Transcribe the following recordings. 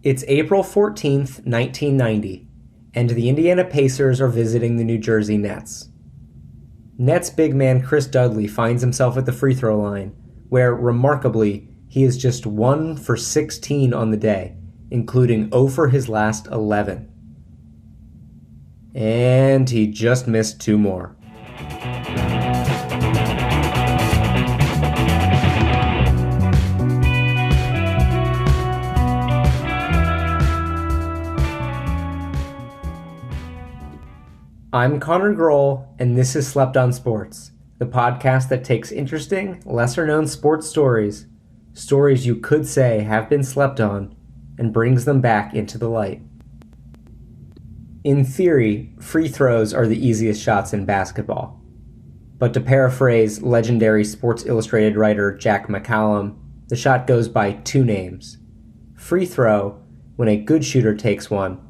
It's April 14th, 1990, and the Indiana Pacers are visiting the New Jersey Nets. Nets big man Chris Dudley finds himself at the free throw line, where, remarkably, he is just 1 for 16 on the day, including 0 for his last 11. And he just missed 2 more. I'm Connor Grohl, and this is Slept on Sports, the podcast that takes interesting, lesser-known sports stories you could say have been slept on, and brings them back into the light. In theory, free throws are the easiest shots in basketball. But to paraphrase legendary Sports Illustrated writer Jack McCallum, the shot goes by 2 names: free throw, when a good shooter takes one,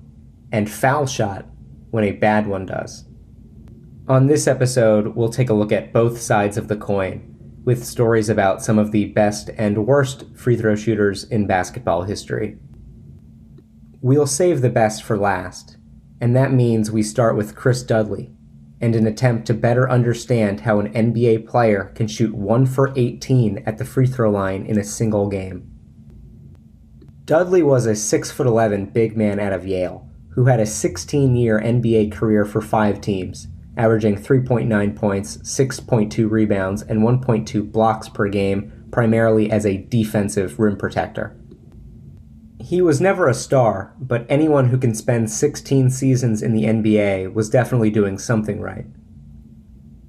and foul shot, when a bad one does. On this episode, we'll take a look at both sides of the coin, with stories about some of the best and worst free throw shooters in basketball history. We'll save the best for last, and that means we start with Chris Dudley, and an attempt to better understand how an NBA player can shoot 1 for 18 at the free throw line in a single game. Dudley was a 6'11" big man out of Yale, who had a 16-year NBA career for 5 teams, averaging 3.9 points, 6.2 rebounds, and 1.2 blocks per game, primarily as a defensive rim protector. He was never a star, but anyone who can spend 16 seasons in the NBA was definitely doing something right.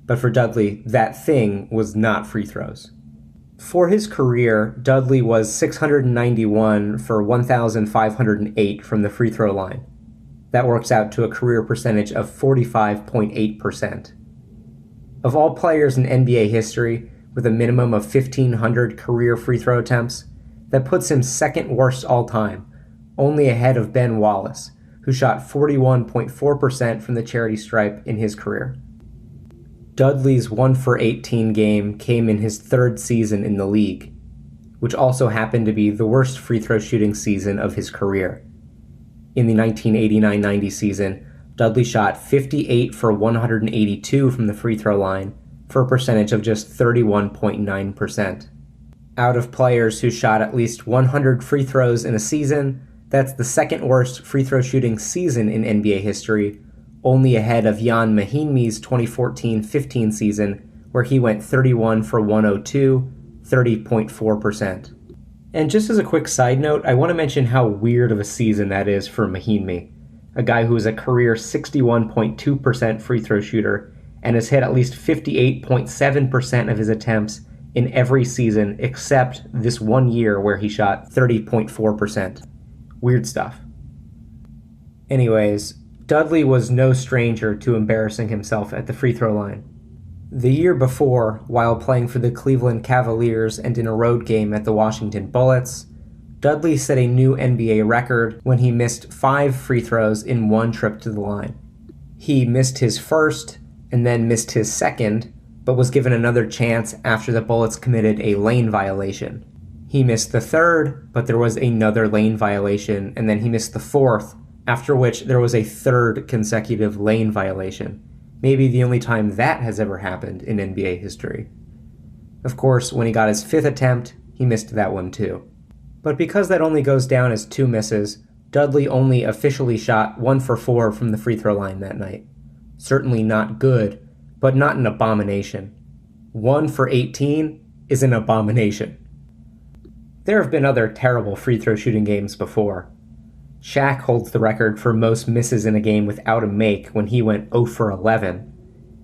But for Dudley, that thing was not free throws. For his career, Dudley was 691 for 1,508 from the free throw line. That works out to a career percentage of 45.8%. Of all players in NBA history, with a minimum of 1,500 career free throw attempts, that puts him second worst all time, only ahead of Ben Wallace, who shot 41.4% from the charity stripe in his career. Dudley's 1 for 18 game came in his 3rd season in the league, which also happened to be the worst free throw shooting season of his career. In the 1989-90 season, Dudley shot 58 for 182 from the free throw line for a percentage of just 31.9%. Out of players who shot at least 100 free throws in a season, that's the second worst free throw shooting season in NBA history, only ahead of Ian Mahinmi's 2014-15 season, where he went 31 for 102, 30.4%. And just as a quick side note, I want to mention how weird of a season that is for Mahinmi, a guy who is a career 61.2% free throw shooter and has hit at least 58.7% of his attempts in every season except this one year where he shot 30.4%. Weird stuff. Anyways, Dudley was no stranger to embarrassing himself at the free throw line. The year before, while playing for the Cleveland Cavaliers and in a road game at the Washington Bullets, Dudley set a new NBA record when he missed 5 free throws in one trip to the line. He missed his first and then missed his second, but was given another chance after the Bullets committed a lane violation. He missed the third, but there was another lane violation, and then he missed the fourth, after which there was a third consecutive lane violation. Maybe the only time that has ever happened in NBA history. Of course, when he got his 5th attempt, he missed that one too. But because that only goes down as 2 misses, Dudley only officially shot 1 for 4 from the free throw line that night. Certainly not good, but not an abomination. 1 for 18 is an abomination. There have been other terrible free throw shooting games before. Shaq holds the record for most misses in a game without a make when he went 0 for 11,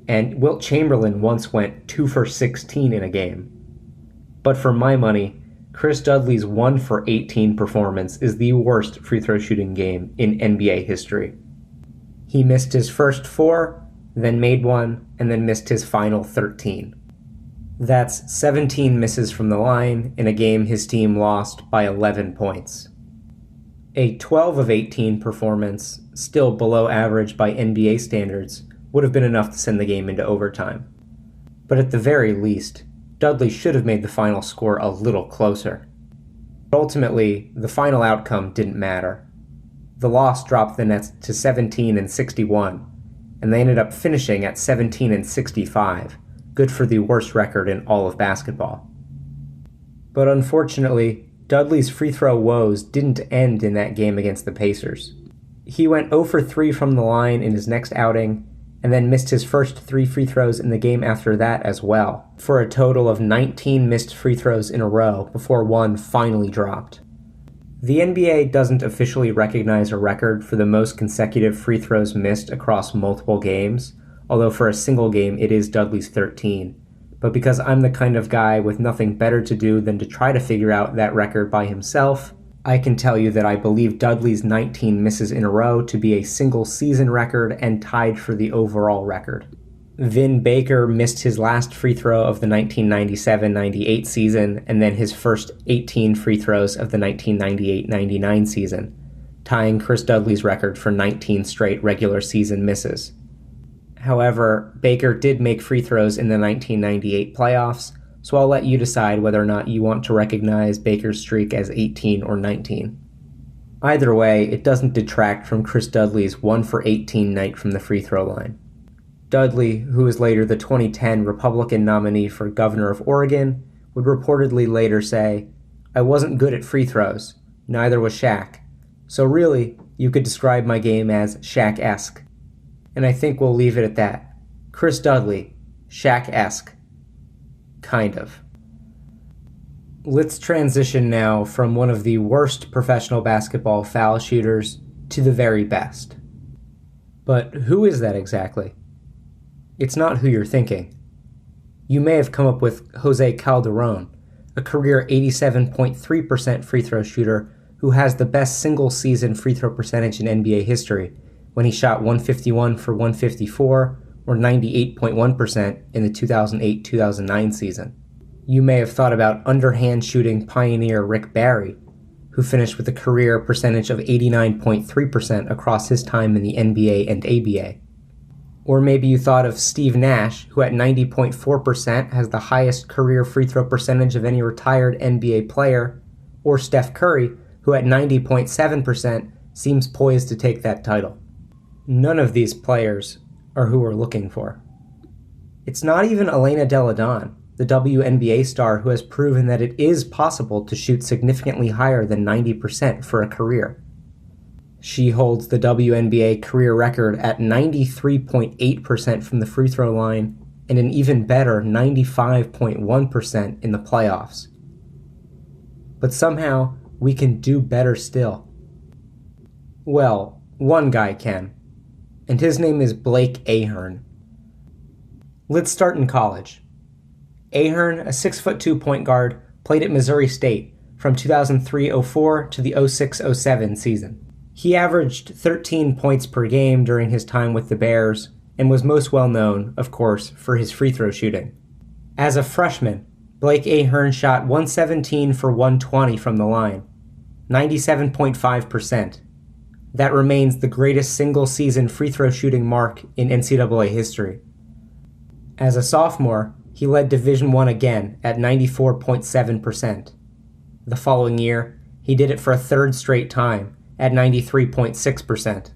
and Wilt Chamberlain once went 2 for 16 in a game. But for my money, Chris Dudley's 1 for 18 performance is the worst free throw shooting game in NBA history. He missed his first 4, then made 1, and then missed his final 13. That's 17 misses from the line in a game his team lost by 11 points. A 12 of 18 performance, still below average by NBA standards, would have been enough to send the game into overtime. But at the very least, Dudley should have made the final score a little closer. Ultimately, the final outcome didn't matter. The loss dropped the Nets to 17-61, and they ended up finishing at 17-65, good for the worst record in all of basketball. But unfortunately, Dudley's free throw woes didn't end in that game against the Pacers. He went 0 for 3 from the line in his next outing, and then missed his first 3 free throws in the game after that as well, for a total of 19 missed free throws in a row before one finally dropped. The NBA doesn't officially recognize a record for the most consecutive free throws missed across multiple games, although for a single game it is Dudley's 13. But because I'm the kind of guy with nothing better to do than to try to figure out that record by himself, I can tell you that I believe Dudley's 19 misses in a row to be a single season record and tied for the overall record. Vin Baker missed his last free throw of the 1997-98 season and then his first 18 free throws of the 1998-99 season, tying Chris Dudley's record for 19 straight regular season misses. However, Baker did make free throws in the 1998 playoffs, so I'll let you decide whether or not you want to recognize Baker's streak as 18 or 19. Either way, it doesn't detract from Chris Dudley's 1 for 18 night from the free throw line. Dudley, who was later the 2010 Republican nominee for governor of Oregon, would reportedly later say, "I wasn't good at free throws, neither was Shaq. So really, you could describe my game as Shaq-esque." And I think we'll leave it at that. Chris Dudley, Shaq-esque. Kind of. Let's transition now from one of the worst professional basketball foul shooters to the very best. But who is that exactly? It's not who you're thinking. You may have come up with Jose Calderon, a career 87.3% free throw shooter who has the best single-season free throw percentage in NBA history when he shot 151 for 154, or 98.1% in the 2008-2009 season. You may have thought about underhand shooting pioneer Rick Barry, who finished with a career percentage of 89.3% across his time in the NBA and ABA. Or maybe you thought of Steve Nash, who at 90.4% has the highest career free throw percentage of any retired NBA player, or Steph Curry, who at 90.7% seems poised to take that title. None of these players are who we're looking for. It's not even Elena Delle Donne, the WNBA star who has proven that it is possible to shoot significantly higher than 90% for a career. She holds the WNBA career record at 93.8% from the free throw line and an even better 95.1% in the playoffs. But somehow, we can do better still. Well, one guy can. And his name is Blake Ahearn. Let's start in college. Ahearn, a 6'2" point guard, played at Missouri State from 2003-04 to the 06-07 season. He averaged 13 points per game during his time with the Bears and was most well known, of course, for his free throw shooting. As a freshman, Blake Ahearn shot 117 for 120 from the line, 97.5%. That remains the greatest single-season free throw shooting mark in NCAA history. As a sophomore, he led Division I again at 94.7%. The following year, he did it for a third straight time at 93.6%.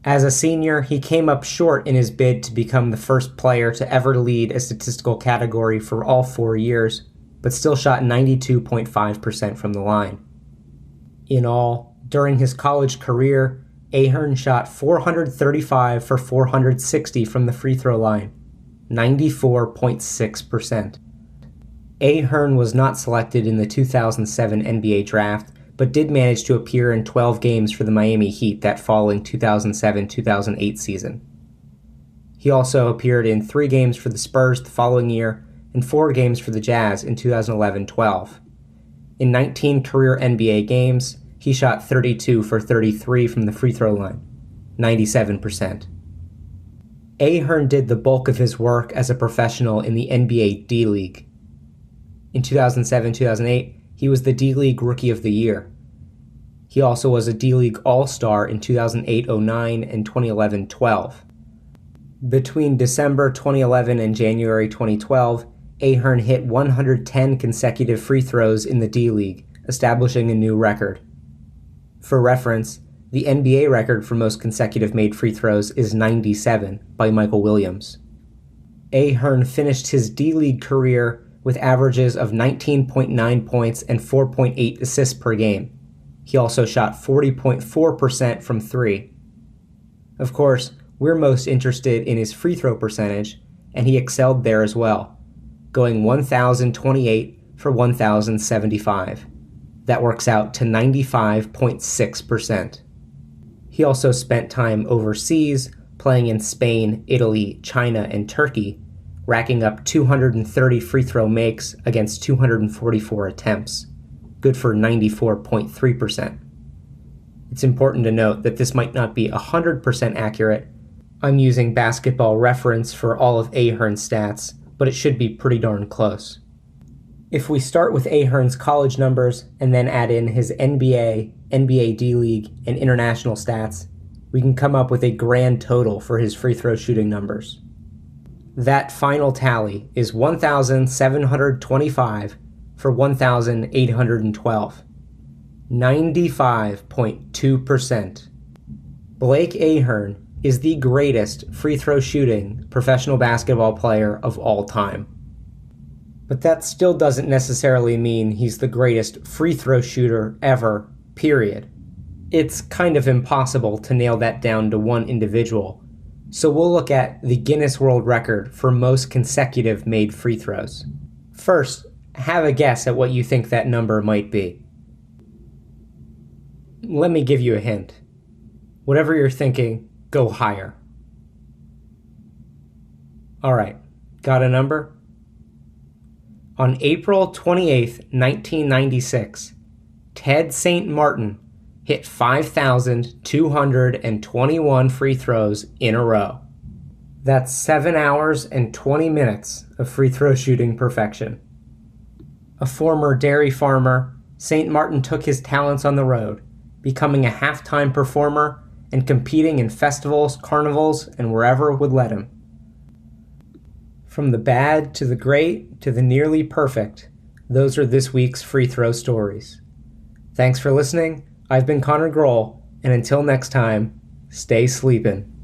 As a senior, he came up short in his bid to become the first player to ever lead a statistical category for all 4 years, but still shot 92.5% from the line. In all, during his college career, Ahearn shot 435 for 460 from the free throw line, 94.6%. Ahearn was not selected in the 2007 NBA draft, but did manage to appear in 12 games for the Miami Heat that following 2007-2008 season. He also appeared in 3 games for the Spurs the following year and 4 games for the Jazz in 2011-12. In 19 career NBA games, he shot 32 for 33 from the free throw line, 97%. Ahearn did the bulk of his work as a professional in the NBA D-League. In 2007-2008, he was the D-League Rookie of the Year. He also was a D-League All-Star in 2008-09 and 2011-12. Between December 2011 and January 2012, Ahearn hit 110 consecutive free throws in the D-League, establishing a new record. For reference, the NBA record for most consecutive made free throws is 97 by Michael Williams. Ahern finished his D-League career with averages of 19.9 points and 4.8 assists per game. He also shot 40.4% from three. Of course, we're most interested in his free throw percentage, and he excelled there as well, going 1,028 for 1,075. That works out to 95.6%. He also spent time overseas, playing in Spain, Italy, China, and Turkey, racking up 230 free throw makes against 244 attempts, good for 94.3%. It's important to note that this might not be 100% accurate. I'm using Basketball Reference for all of Ahern's stats, but it should be pretty darn close. If we start with Ahern's college numbers and then add in his NBA, NBA D-League, and international stats, we can come up with a grand total for his free throw shooting numbers. That final tally is 1,725 for 1,812. 95.2%. Blake Ahern is the greatest free throw shooting professional basketball player of all time. But that still doesn't necessarily mean he's the greatest free throw shooter ever, period. It's kind of impossible to nail that down to one individual, so we'll look at the Guinness World Record for most consecutive made free throws. First, have a guess at what you think that number might be. Let me give you a hint. Whatever you're thinking, go higher. Alright, got a number? On April 28th, 1996, Ted St. Martin hit 5,221 free throws in a row. That's 7 hours and 20 minutes of free throw shooting perfection. A former dairy farmer, St. Martin took his talents on the road, becoming a halftime performer and competing in festivals, carnivals, and wherever would let him. From the bad to the great to the nearly perfect, those are this week's free throw stories. Thanks for listening. I've been Connor Grohl, and until next time, stay sleepin'.